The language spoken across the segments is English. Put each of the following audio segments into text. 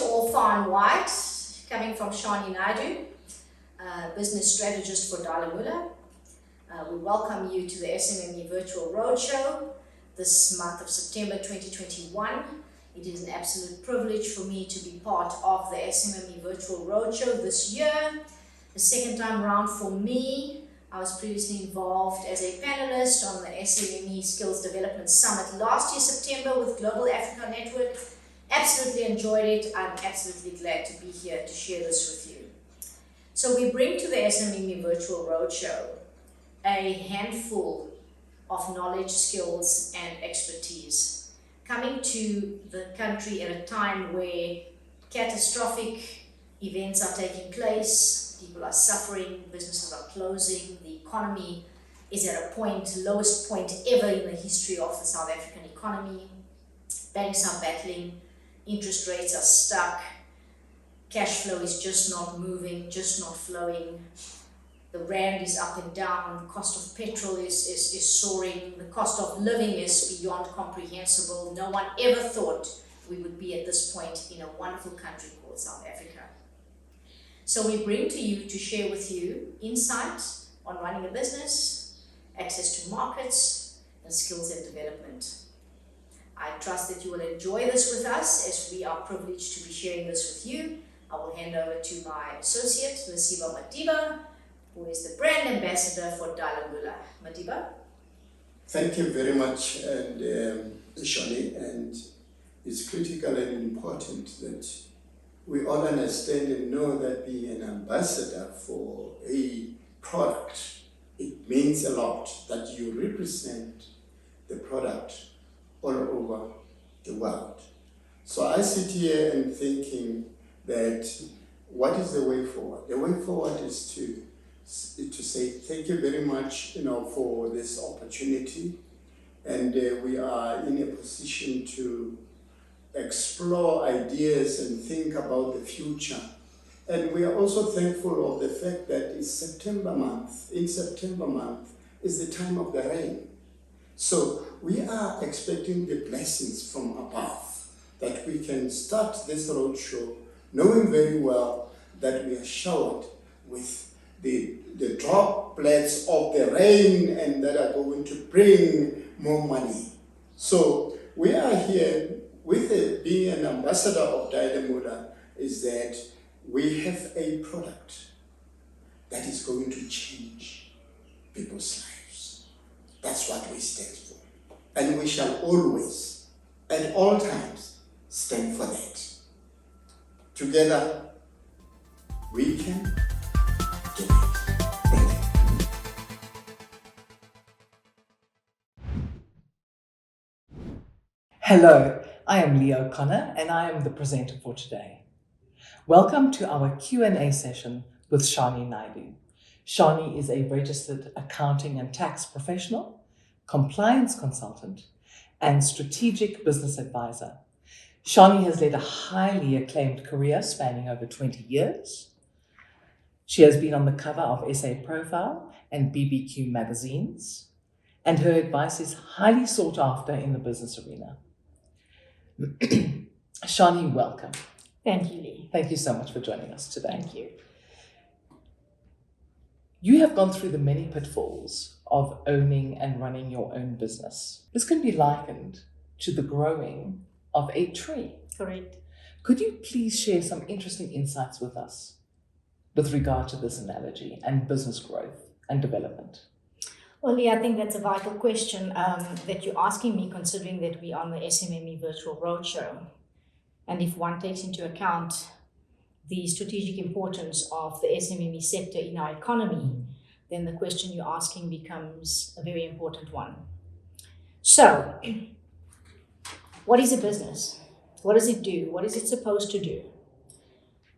all far and wide, coming from Shani Naidu, business strategist for Dali Muler. We welcome you to the SMME Virtual Roadshow this month of September 2021. It is an absolute privilege for me to be part of the SMME Virtual Roadshow this year. The second time round for me. I was previously involved as a panelist on the SMME Skills Development Summit last year, September, with Global Africa Network. Absolutely enjoyed it. I'm absolutely glad to be here to share this with you. So we bring to the SMME Virtual Roadshow a handful of knowledge, skills, and expertise coming to the country at a time where catastrophic events are taking place. People are suffering, businesses are closing, the economy is at a point, lowest point ever in the history of the South African economy. Banks are battling, interest rates are stuck, cash flow is just not moving, just not flowing. The rand is up and down, the cost of petrol is soaring, the cost of living is beyond comprehensible. No one ever thought we would be at this point in a wonderful country called South Africa. So we bring to you to share with you insight on running a business, access to markets, and skills and development. I trust that you will enjoy this with us as we are privileged to be sharing this with you. I will hand over to my associate, Lesiba Madiba, who is the brand ambassador for Dali Muler. Madiba? Thank you very much, Shani, and it's critical and important that we all understand and know that being an ambassador for a product, it means a lot that you represent the product all over the world. So I sit here and thinking that what is the way forward? The way forward is to say thank you very much, for this opportunity, and we are in a position to explore ideas and think about the future. And we are also thankful of the fact that it's September month. In September month is the time of the rain. So we are expecting the blessings from above, that we can start this roadshow knowing very well that we are showered with the droplets of the rain and that are going to bring more money. So we are here with being an ambassador of Dali Muler, is that we have a product that is going to change people's lives. That's what we stand for. And we shall always, at all times, stand for that. Together, we can do it. Thank you. Hello, I am Leo Connor and I am the presenter for today. Welcome to our Q&A session with Shani Naidu. Shani is a registered accounting and tax professional, compliance consultant, and strategic business advisor. Shani has led a highly acclaimed career spanning over 20 years. She has been on the cover of SA Profile and BBQ magazines, and her advice is highly sought after in the business arena. Shani, welcome. Thank you, Lee. Thank you so much for joining us today. Thank you. You have gone through the many pitfalls of owning and running your own business. This can be likened to the growing of a tree. Correct. Could you please share some interesting insights with us with regard to this analogy and business growth and development? Well, Lee, I think that's a vital question that you're asking me, considering that we are on the SMME Virtual Roadshow. And if one takes into account the strategic importance of the SMME sector in our economy, then the question you're asking becomes a very important one. So, what is a business? What does it do? What is it supposed to do?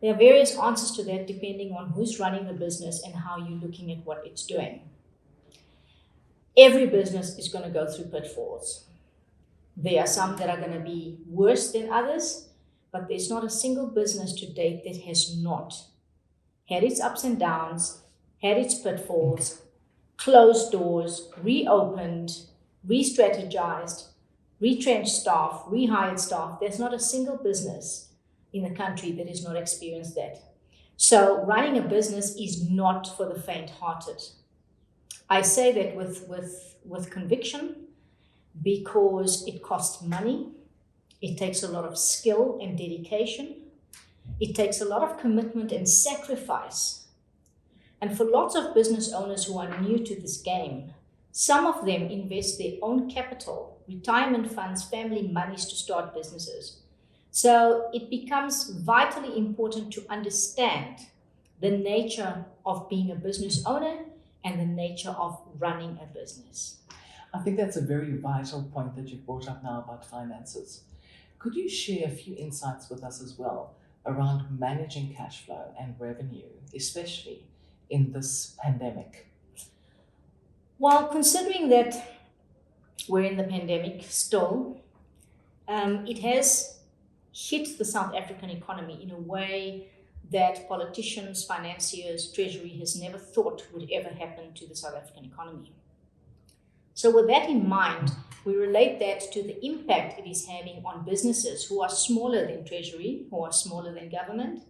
There are various answers to that depending on who's running the business and how you're looking at what it's doing. Every business is going to go through pitfalls. There are some that are going to be worse than others, but there's not a single business to date that has not had its ups and downs, had its pitfalls, closed doors, reopened, re-strategized, retrenched staff, rehired staff. There's not a single business in the country that has not experienced that. So running a business is not for the faint-hearted. I say that with conviction because it costs money, it takes a lot of skill and dedication, it takes a lot of commitment and sacrifice. And for lots of business owners who are new to this game, some of them invest their own capital, retirement funds, family monies to start businesses. So it becomes vitally important to understand the nature of being a business owner and the nature of running a business. I think that's a very vital point that you brought up now about finances. Could you share a few insights with us as well around managing cash flow and revenue, especially in this pandemic? Well, considering that we're in the pandemic still, it has hit the South African economy in a way that politicians, financiers, Treasury has never thought would ever happen to the South African economy. So with that in mind, we relate that to the impact it is having on businesses who are smaller than Treasury, who are smaller than government,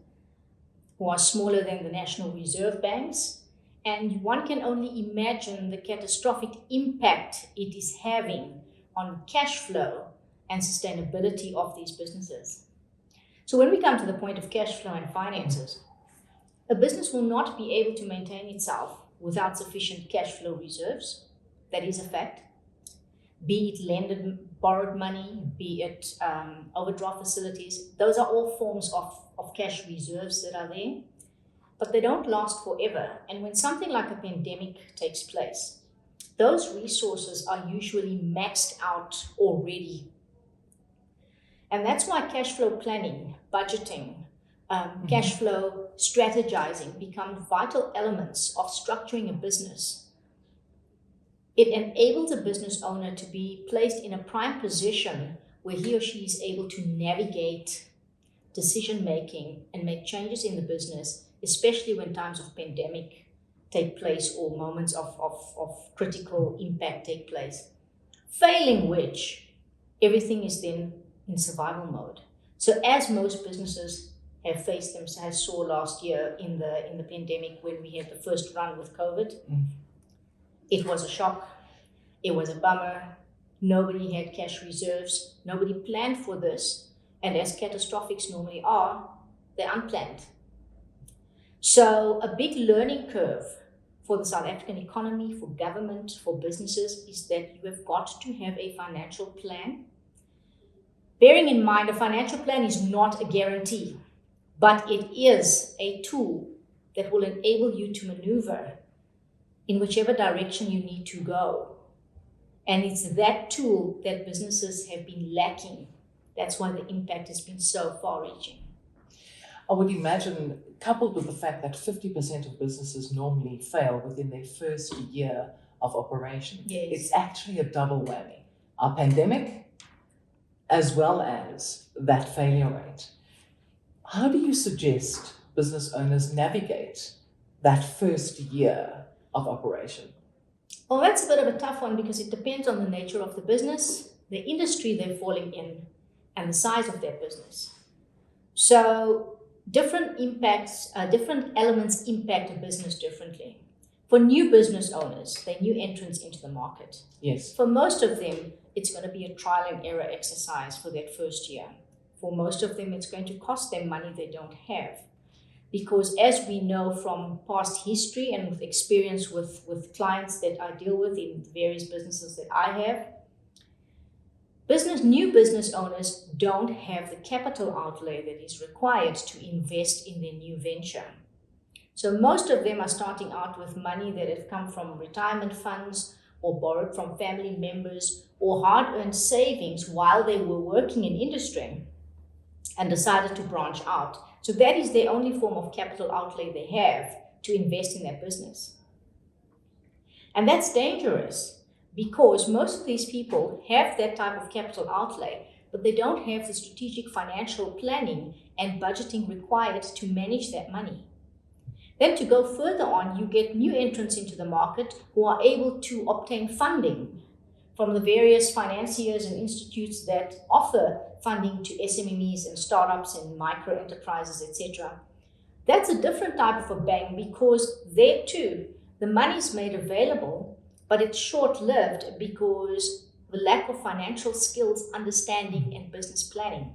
who are smaller than the National Reserve banks. And one can only imagine the catastrophic impact it is having on cash flow and sustainability of these businesses. So when we come to the point of cash flow and finances, a business will not be able to maintain itself without sufficient cash flow reserves. That is a fact. Be it lended, borrowed money, be it overdraft facilities. Those are all forms of cash reserves that are there, but they don't last forever. And when something like a pandemic takes place, those resources are usually maxed out already. And that's why cash flow planning, budgeting, cash flow strategizing become vital elements of structuring a business. It enables a business owner to be placed in a prime position where he or she is able to navigate decision making and make changes in the business, especially when times of pandemic take place or moments of critical impact take place. Failing which, everything is then in survival mode. So as most businesses have faced themselves, saw last year in the pandemic when we had the first run with COVID, it was a shock, it was a bummer, nobody had cash reserves, nobody planned for this, and as catastrophics normally are, they're unplanned. So a big learning curve for the South African economy, for government, for businesses, is that you have got to have a financial plan. Bearing in mind, a financial plan is not a guarantee, but it is a tool that will enable you to maneuver in whichever direction you need to go. And it's that tool that businesses have been lacking. That's why the impact has been so far-reaching. I would imagine, coupled with the fact that 50% of businesses normally fail within their first year of operation, Yes. It's actually a double whammy. A pandemic, as well as that failure rate. How do you suggest business owners navigate that first year of operation? Well, that's a bit of a tough one because it depends on the nature of the business, the industry they're falling in, and the size of their business. So different elements impact a business differently. For new business owners, they're new entrants into the market. Yes. For most of them, it's going to be a trial and error exercise for that first year. For most of them, it's going to cost them money they don't have. Because as we know from past history and with experience with clients that I deal with in various businesses that I have, new business owners don't have the capital outlay that is required to invest in their new venture. So most of them are starting out with money that have come from retirement funds or borrowed from family members or hard-earned savings while they were working in industry and decided to branch out. So that is their only form of capital outlay they have to invest in their business. And that's dangerous because most of these people have that type of capital outlay, but they don't have the strategic financial planning and budgeting required to manage that money. Then to go further on, you get new entrants into the market who are able to obtain funding from the various financiers and institutes that offer funding to SMMEs and startups and micro enterprises, etc. That's a different type of a bang, because there too, the money is made available, but it's short-lived because the lack of financial skills, understanding, and business planning.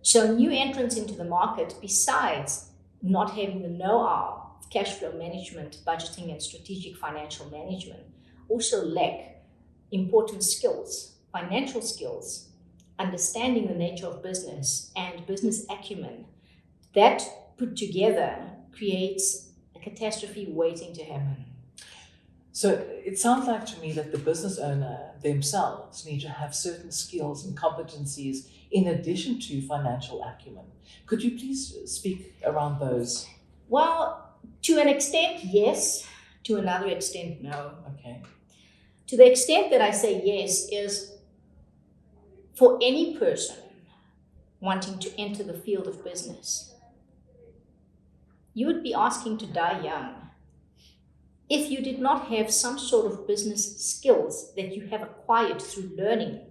So new entrants into the market, besides not having the know-how of cash flow management, budgeting, and strategic financial management, also lack important skills, financial skills, understanding the nature of business, and business acumen. That put together creates a catastrophe waiting to happen. So it sounds like to me that the business owner themselves need to have certain skills and competencies in addition to financial acumen. Could you please speak around those? Well, to an extent, yes. To another extent, no. Okay. To the extent that I say yes is for any person wanting to enter the field of business, you would be asking to die young if you did not have some sort of business skills that you have acquired through learning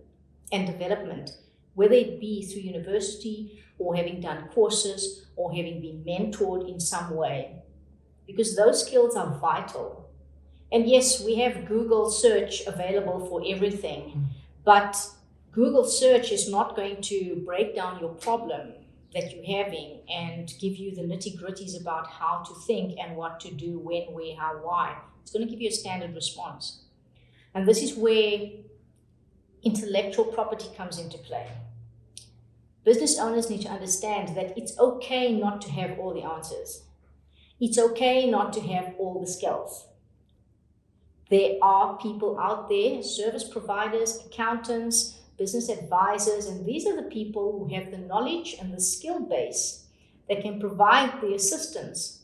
and development, whether it be through university or having done courses or having been mentored in some way, because those skills are vital. And yes, we have Google search available for everything, but Google search is not going to break down your problem that you're having and give you the nitty-gritties about how to think and what to do, when, where, how, why. It's going to give you a standard response. And this is where intellectual property comes into play. Business owners need to understand that it's okay not to have all the answers. It's okay not to have all the skills. There are people out there, service providers, accountants, business advisors, and these are the people who have the knowledge and the skill base that can provide the assistance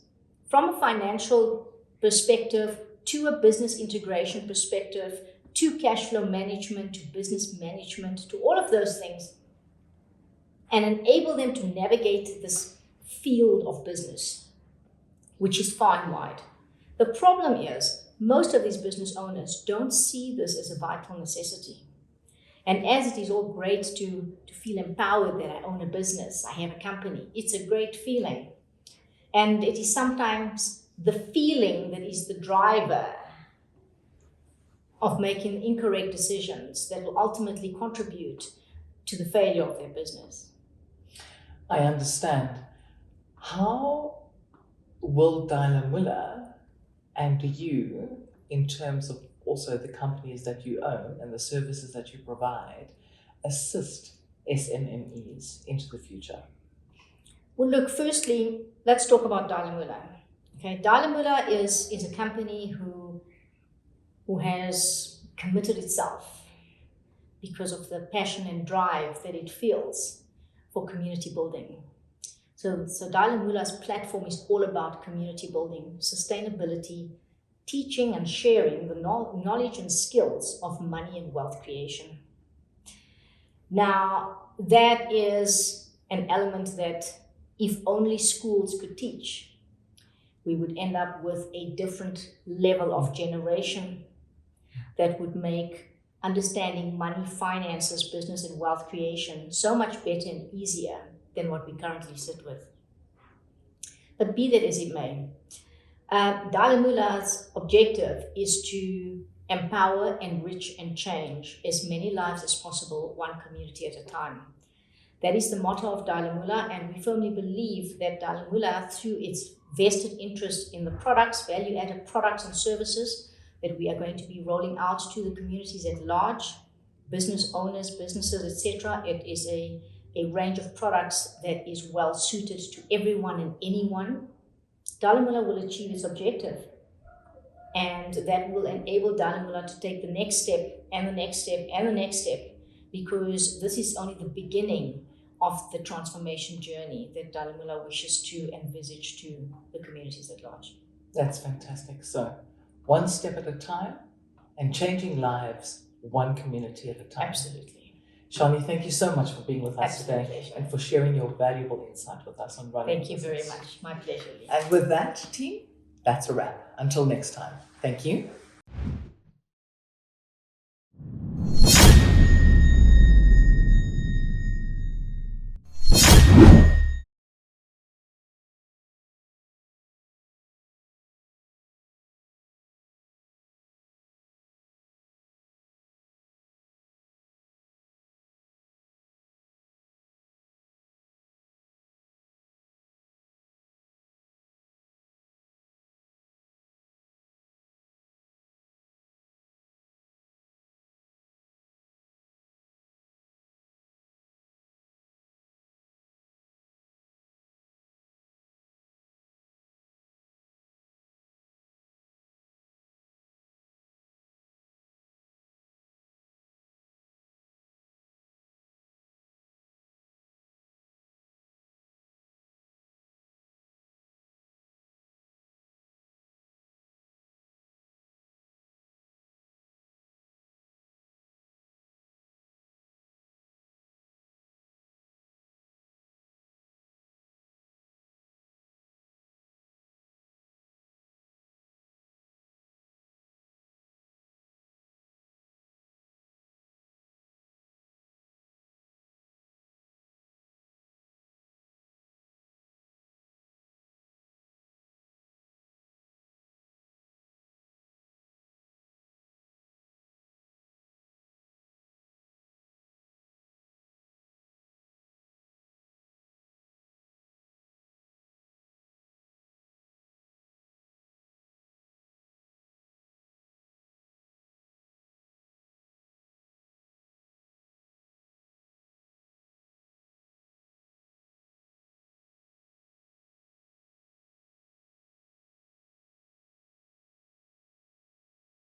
from a financial perspective to a business integration perspective, to cash flow management, to business management, to all of those things, and enable them to navigate this field of business, which is far and wide. The problem is most of these business owners don't see this as a vital necessity. And as it is all great to feel empowered that I own a business, I have a company, it's a great feeling. And it is sometimes the feeling that is the driver of making incorrect decisions that will ultimately contribute to the failure of their business. I understand. How will Dali Muler and you, in terms of also the companies that you own and the services that you provide, assist SMMEs into the future? Well, look, firstly, let's talk about Dali Muler. Okay, Dali Muler is a company who has committed itself because of the passion and drive that it feels for community building. So Dali Muler's platform is all about community building, sustainability, teaching and sharing the knowledge and skills of money and wealth creation. Now, that is an element that if only schools could teach, we would end up with a different level of generation that would make understanding money, finances, business, and wealth creation so much better and easier than what we currently sit with. But be that as it may, Dali Muler's objective is to empower, enrich, and change as many lives as possible, one community at a time. That is the motto of Dali Muler, and we firmly believe that Dali Muler, through its vested interest in the products, value-added products and services that we are going to be rolling out to the communities at large, business owners, businesses, etc. It is a range of products that is well suited to everyone and anyone. Dali Muler will achieve its objective, and that will enable Dali Muler to take the next step and the next step and the next step, because this is only the beginning of the transformation journey that Dali Muler wishes to envisage to the communities at large. That's fantastic. So, one step at a time and changing lives one community at a time. Absolutely. Shani, thank you so much for being with us Absolute today pleasure. and for sharing your valuable insight with us on running. Thank you very much. My pleasure. And with that, team, that's a wrap. Until next time. Thank you.